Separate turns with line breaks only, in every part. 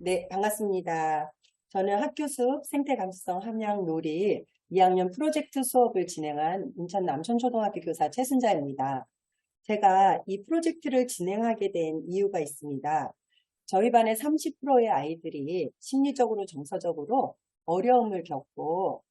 네, 반갑습니다. 저는 학교 숲 생태 감수성 함양 놀이 2학년 프로젝트 수업을 진행한 인천 남천초등학교 교사 최순자입니다. 제가 이 프로젝트를 진행하게 된 이유가 있습니다. 저희 반의 30%의 아이들이 심리적으로 정서적으로 어려움을 겪고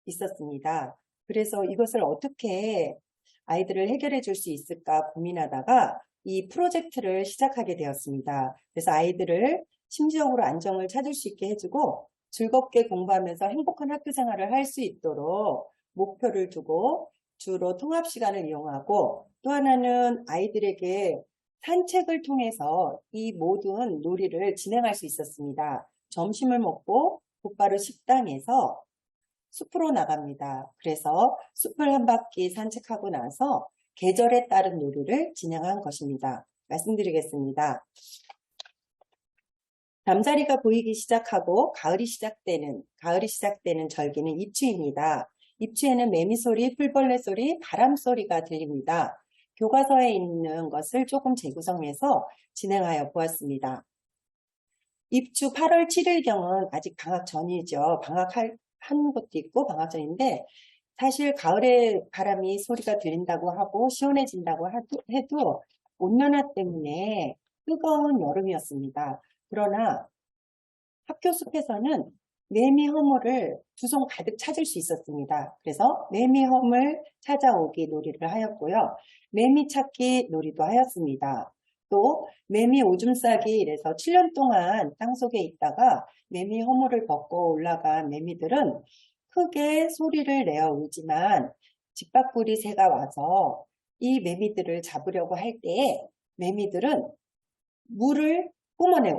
있었습니다. 그래서 이것을 어떻게 아이들을 해결해 줄 수 있을까 고민하다가 이 프로젝트를 시작하게 되었습니다. 그래서 아이들을 심리적으로 안정을 찾을 수 있게 해주고 즐겁게 공부하면서 행복한 학교 생활을 할 수 있도록 목표를 두고 주로 통합 시간을 이용하고, 또 하나는 아이들에게 산책을 통해서 이 모든 놀이를 진행할 수 있었습니다. 점심을 먹고 곧바로 식당에서 숲으로 나갑니다. 그래서 숲을 한 바퀴 산책하고 나서 계절에 따른 놀이를 진행한 것입니다. 말씀드리겠습니다. 잠자리가 보이기 시작하고 가을이 시작되는 절기는 입추입니다. 입추에는 매미소리, 풀벌레 소리, 바람 소리가 들립니다. 교과서에 있는 것을 조금 재구성해서 진행하여 보았습니다. 입추 8월 7일경은 아직 방학 전이죠. 방학한 것도 있고 방학 전인데, 사실 가을에 바람이 소리가 들린다고 하고 시원해진다고 해도 온난화 때문에 뜨거운 여름이었습니다. 그러나 학교 숲에서는 매미 허물을 두 손 가득 찾을 수 있었습니다. 그래서 매미 허물 찾아오기 놀이를 하였고요. 매미 찾기 놀이도 하였습니다. 또 매미 오줌 싸기, 이래서 7년 동안 땅속에 있다가 매미 허물을 벗고 올라간 매미들은 크게 소리를 내어 울지만 집바꾸리 새가 와서 이 매미들을 잡으려고 할 때에 매미들은 물을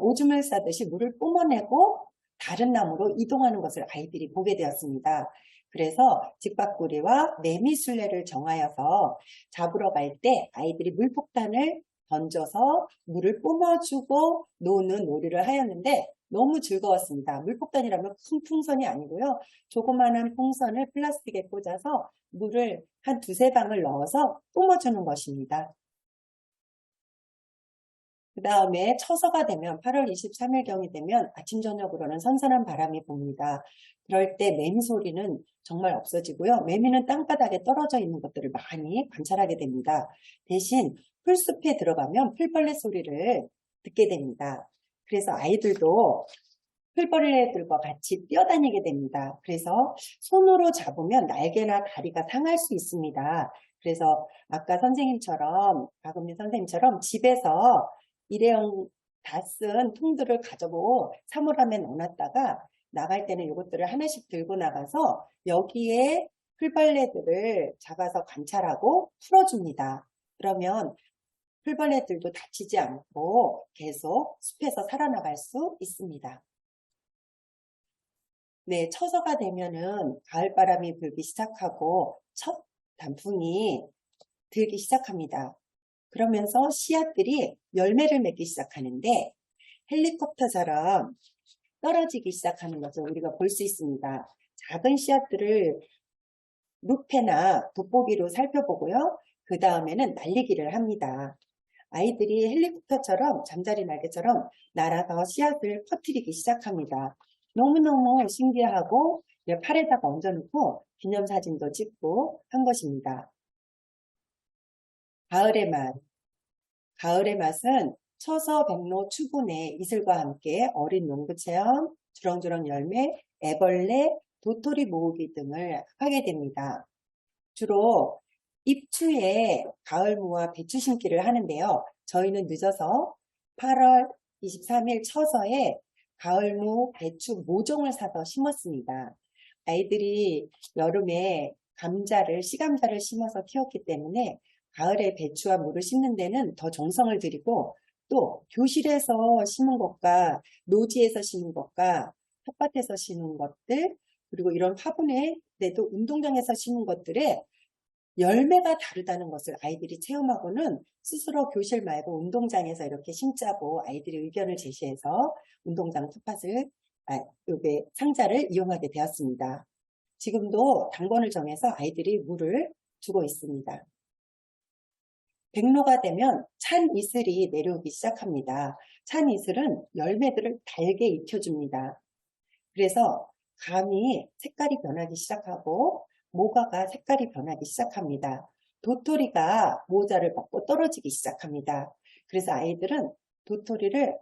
오줌을 싸듯이 물을 뿜어내고 다른 나무로 이동하는 것을 아이들이 보게 되었습니다. 그래서 집바꾸리와 매미술래를 정하여서 잡으러 갈 때 아이들이 물폭탄을 던져서 물을 뿜어주고 노는 놀이를 하였는데 너무 즐거웠습니다. 물폭탄이라면 큰 풍선이 아니고요. 조그마한 풍선을 플라스틱에 꽂아서 물을 한 두세 방울 넣어서 뿜어주는 것입니다. 그 다음에 처서가 되면 8월 23일경이 되면 아침 저녁으로는 선선한 바람이 붑니다. 그럴 때 매미 소리는 정말 없어지고요. 매미는 땅바닥에 떨어져 있는 것들을 많이 관찰하게 됩니다. 대신 풀숲에 들어가면 풀벌레 소리를 듣게 됩니다. 그래서 아이들도 풀벌레들과 같이 뛰어다니게 됩니다. 그래서 손으로 잡으면 날개나 다리가 상할 수 있습니다. 그래서 아까 박은미 선생님처럼 집에서 일회용 다 쓴 통들을 가져고 사물함에 넣어놨다가 나갈 때는 이것들을 하나씩 들고 나가서 여기에 풀벌레들을 잡아서 관찰하고 풀어줍니다. 그러면 풀벌레들도 다치지 않고 계속 숲에서 살아나갈 수 있습니다. 네, 처서가 되면은 가을바람이 불기 시작하고 첫 단풍이 들기 시작합니다. 그러면서 씨앗들이 열매를 맺기 시작하는데 헬리콥터처럼 떨어지기 시작하는 것을 우리가 볼 수 있습니다. 작은 씨앗들을 루페나 돋보기로 살펴보고요. 그 다음에는 날리기를 합니다. 아이들이 헬리콥터처럼 잠자리 날개처럼 날아서 씨앗을 퍼뜨리기 시작합니다. 너무너무 신기하고 팔에다가 얹어놓고 기념사진도 찍고 한 것입니다. 가을의 맛. 가을의 맛은 처서 백로 추분의 이슬과 함께 어린 농부체험, 주렁주렁 열매, 애벌레, 도토리 모으기 등을 하게 됩니다. 주로 입추에 가을무와 배추 심기를 하는데요. 저희는 늦어서 8월 23일 처서에 가을무, 배추 모종을 사서 심었습니다. 아이들이 여름에 씨감자를 심어서 키웠기 때문에 가을에 배추와 무를 심는 데는 더 정성을 들이고, 또 교실에서 심은 것과 노지에서 심은 것과 텃밭에서 심은 것들, 그리고 이런 화분에도 운동장에서 심은 것들의 열매가 다르다는 것을 아이들이 체험하고는 스스로 교실 말고 운동장에서 이렇게 심자고 아이들이 의견을 제시해서 운동장 텃밭을, 여기 상자를 이용하게 되었습니다. 지금도 당번을 정해서 아이들이 물을 주고 있습니다. 백로가 되면 찬 이슬이 내려오기 시작합니다. 찬 이슬은 열매들을 달게 익혀줍니다. 그래서 감이 색깔이 변하기 시작하고 모과가 색깔이 변하기 시작합니다. 도토리가 모자를 벗고 떨어지기 시작합니다. 그래서 아이들은 도토리를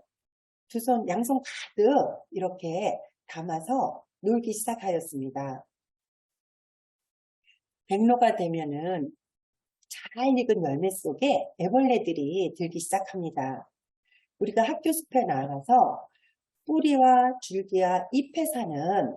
두 손, 양손 가득 이렇게 담아서 놀기 시작하였습니다. 백로가 되면은 잘 익은 열매 속에 애벌레들이 들기 시작합니다. 우리가 학교 숲에 나가서 뿌리와 줄기와 잎에 사는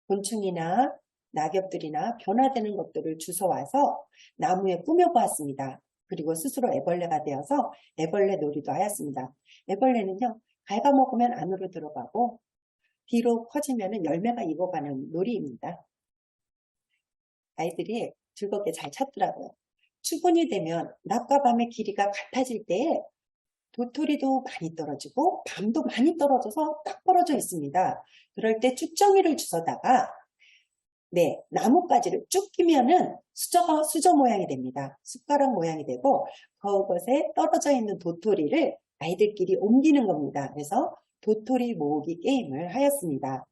곤충이나 낙엽들이나 변화되는 것들을 주워와서 나무에 꾸며보았습니다. 그리고 스스로 애벌레가 되어서 애벌레 놀이도 하였습니다. 애벌레는요, 갉아먹으면 안으로 들어가고 뒤로 커지면 열매가 익어가는 놀이입니다. 아이들이 즐겁게 잘 찾더라고요. 추분이 되면 낮과 밤의 길이가 같아질 때에 도토리도 많이 떨어지고 밤도 많이 떨어져서 딱 벌어져 있습니다. 그럴 때 쭉정이를 주워다가 나뭇가지를 쭉 끼면은 수저 모양이 됩니다. 숟가락 모양이 되고 그것에 떨어져 있는 도토리를 아이들끼리 옮기는 겁니다. 그래서 도토리 모으기 게임을 하였습니다.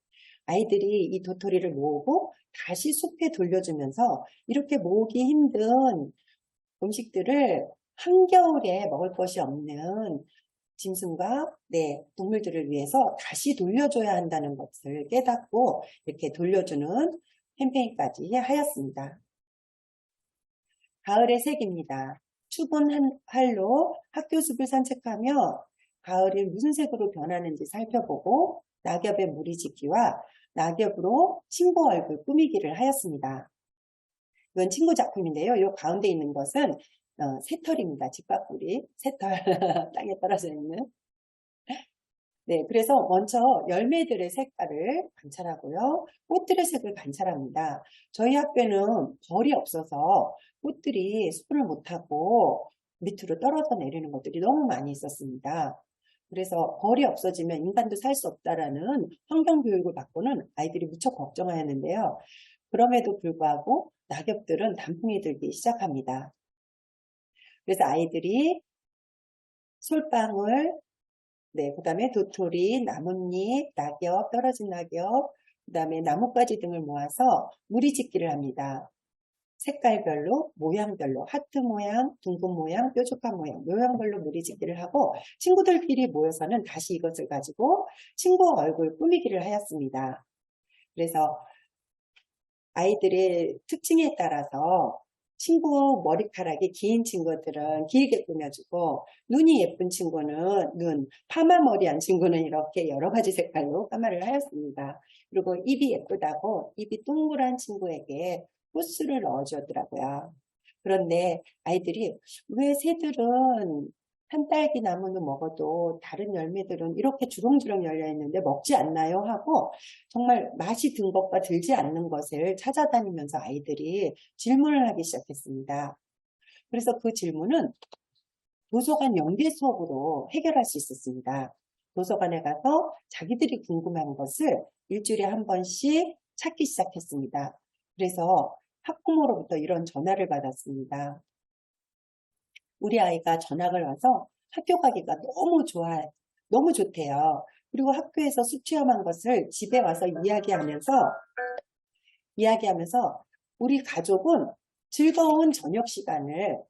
아이들이 이 도토리를 모으고 다시 숲에 돌려주면서 이렇게 모으기 힘든 음식들을 한겨울에 먹을 것이 없는 짐승과 동물들을 위해서 다시 돌려줘야 한다는 것을 깨닫고 이렇게 돌려주는 캠페인까지 하였습니다. 가을의 색입니다. 추분 할로 학교 숲을 산책하며 가을이 무슨 색으로 변하는지 살펴보고 낙엽의 무리짓기와 낙엽으로 친구 얼굴 꾸미기를 하였습니다. 이건 친구 작품인데요. 이 가운데 있는 것은 새털입니다. 집밥구리 새털 땅에 떨어져 있는. 그래서 먼저 열매들의 색깔을 관찰하고요. 꽃들의 색을 관찰합니다. 저희 학교는 벌이 없어서 꽃들이 수분을 못하고 밑으로 떨어져 내리는 것들이 너무 많이 있었습니다. 그래서 벌이 없어지면 인간도 살 수 없다라는 환경교육을 받고는 아이들이 무척 걱정하였는데요. 그럼에도 불구하고 낙엽들은 단풍이 들기 시작합니다. 그래서 아이들이 솔방울, 그 다음에 도토리, 나뭇잎, 낙엽, 떨어진 낙엽, 그 다음에 나뭇가지 등을 모아서 무리짓기를 합니다. 색깔별로, 모양별로, 하트 모양, 둥근 모양, 뾰족한 모양별로 무리짓기를 하고 친구들끼리 모여서는 다시 이것을 가지고 친구 얼굴 꾸미기를 하였습니다. 그래서 아이들의 특징에 따라서 친구 머리카락이 긴 친구들은 길게 꾸며주고 눈이 예쁜 친구는 눈, 파마 머리한 친구는 이렇게 여러 가지 색깔로 파마를 하였습니다. 그리고 입이 예쁘다고 입이 동그란 친구에게 꽃술을 넣어주더라고요. 그런데 아이들이 왜 새들은 산딸기 나무는 먹어도 다른 열매들은 이렇게 주렁주렁 열려있는데 먹지 않나요? 하고 정말 맛이 든 것과 들지 않는 것을 찾아다니면서 아이들이 질문을 하기 시작했습니다. 그래서 그 질문은 도서관 연계 수업으로 해결할 수 있었습니다. 도서관에 가서 자기들이 궁금한 것을 일주일에 한 번씩 찾기 시작했습니다. 그래서 학부모로부터 이런 전화를 받았습니다. 우리 아이가 전학을 와서 학교 가기가 너무 좋대요. 그리고 학교에서 수취험한 것을 집에 와서 이야기하면서 우리 가족은 즐거운 저녁 시간을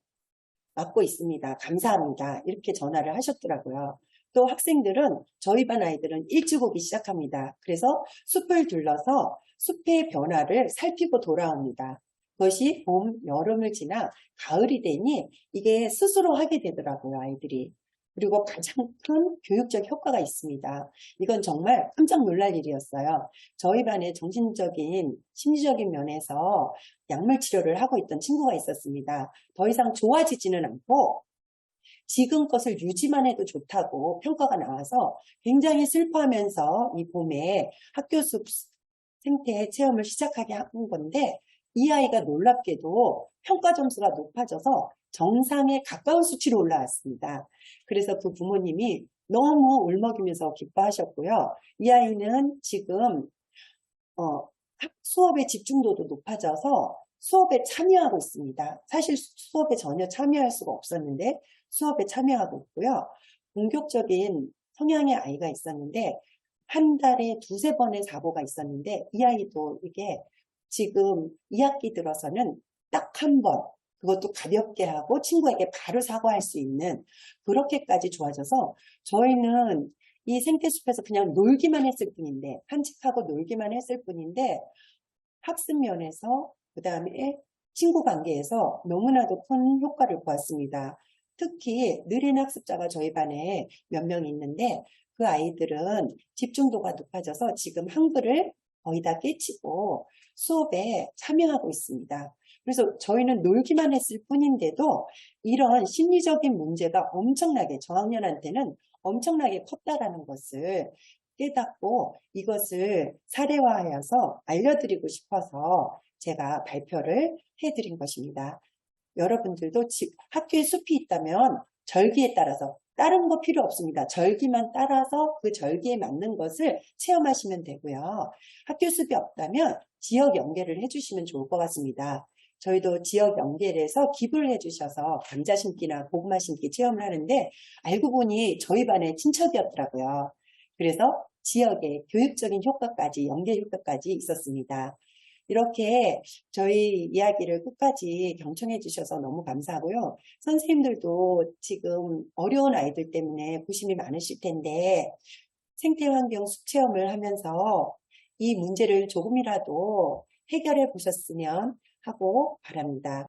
맞고 있습니다. 감사합니다. 이렇게 전화를 하셨더라고요. 또 학생들은 저희 반 아이들은 일찍 오기 시작합니다. 그래서 숲을 둘러서 숲의 변화를 살피고 돌아옵니다. 그것이 봄, 여름을 지나 가을이 되니 이게 스스로 하게 되더라고요, 아이들이. 그리고 가장 큰 교육적 효과가 있습니다. 이건 정말 깜짝 놀랄 일이었어요. 저희 반에 정신적인, 심리적인 면에서 약물 치료를 하고 있던 친구가 있었습니다. 더 이상 좋아지지는 않고 지금 것을 유지만 해도 좋다고 평가가 나와서 굉장히 슬퍼하면서 이 봄에 학교 숲 생태 체험을 시작하게 한 건데 이 아이가 놀랍게도 평가 점수가 높아져서 정상에 가까운 수치로 올라왔습니다. 그래서 그 부모님이 너무 울먹이면서 기뻐하셨고요. 이 아이는 지금 수업의 집중도도 높아져서 수업에 참여하고 있습니다. 사실 수업에 전혀 참여할 수가 없었는데 수업에 참여하고 있고요. 공격적인 성향의 아이가 있었는데 한 달에 두세 번의 사고가 있었는데 이 아이도 이게 지금 2학기 들어서는 딱 한 번, 그것도 가볍게 하고 친구에게 바로 사과할 수 있는 그렇게까지 좋아져서 저희는 이 생태숲에서 그냥 놀기만 했을 뿐인데 산책하고 놀기만 했을 뿐인데 학습 면에서 그다음에 친구 관계에서 너무나도 큰 효과를 보았습니다. 특히 느린 학습자가 저희 반에 몇 명 있는데 그 아이들은 집중도가 높아져서 지금 한글을 거의 다 깨치고 수업에 참여하고 있습니다. 그래서 저희는 놀기만 했을 뿐인데도 이런 심리적인 문제가 엄청나게 저학년한테는 엄청나게 컸다라는 것을 깨닫고 이것을 사례화하여서 알려드리고 싶어서 제가 발표를 해드린 것입니다. 여러분들도 학교에 숲이 있다면 절기에 따라서 다른 거 필요 없습니다. 절기만 따라서 그 절기에 맞는 것을 체험하시면 되고요. 학교 숲이 없다면 지역 연계를 해주시면 좋을 것 같습니다. 저희도 지역 연계를 해서 기부를 해주셔서 감자 심기나 고구마 심기 체험을 하는데 알고 보니 저희 반의 친척이었더라고요. 그래서 지역의 교육적인 효과까지, 연계 효과까지 있었습니다. 이렇게 저희 이야기를 끝까지 경청해 주셔서 너무 감사하고요. 선생님들도 지금 어려운 아이들 때문에 고심이 많으실 텐데 생태환경 숲체험을 하면서 이 문제를 조금이라도 해결해 보셨으면 하고 바랍니다.